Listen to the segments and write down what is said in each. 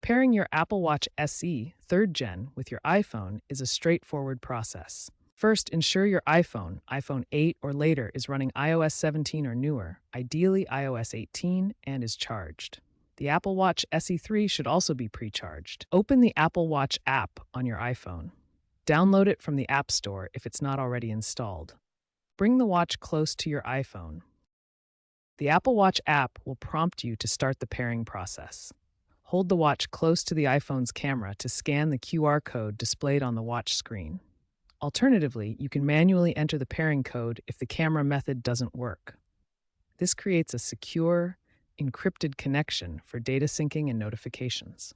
Pairing your Apple Watch SE 3rd Gen with your iPhone is a straightforward process. First, ensure your iPhone 8 or later, is running iOS 17 or newer, ideally iOS 18, and is charged. The Apple Watch SE3 should also be pre-charged. Open the Apple Watch app on your iPhone. Download it from the App Store if it's not already installed. Bring the watch close to your iPhone. The Apple Watch app will prompt you to start the pairing process. Hold the watch close to the iPhone's camera to scan the QR code displayed on the watch screen. Alternatively, you can manually enter the pairing code if the camera method doesn't work. This creates a secure, encrypted connection for data syncing and notifications.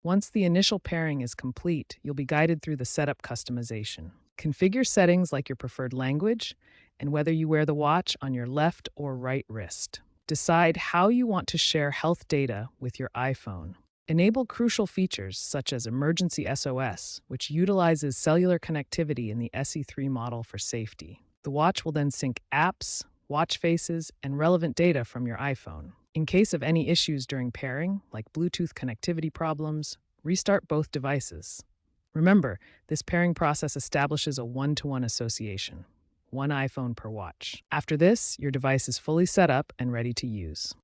Once the initial pairing is complete, you'll be guided through the setup customization. Configure settings like your preferred language and whether you wear the watch on your left or right wrist. Decide how you want to share health data with your iPhone. Enable crucial features such as Emergency SOS, which utilizes cellular connectivity in the SE3 model for safety. The watch will then sync apps, watch faces, and relevant data from your iPhone. In case of any issues during pairing, like Bluetooth connectivity problems, restart both devices. Remember, this pairing process establishes a one-to-one association, one iPhone per watch. After this, your device is fully set up and ready to use.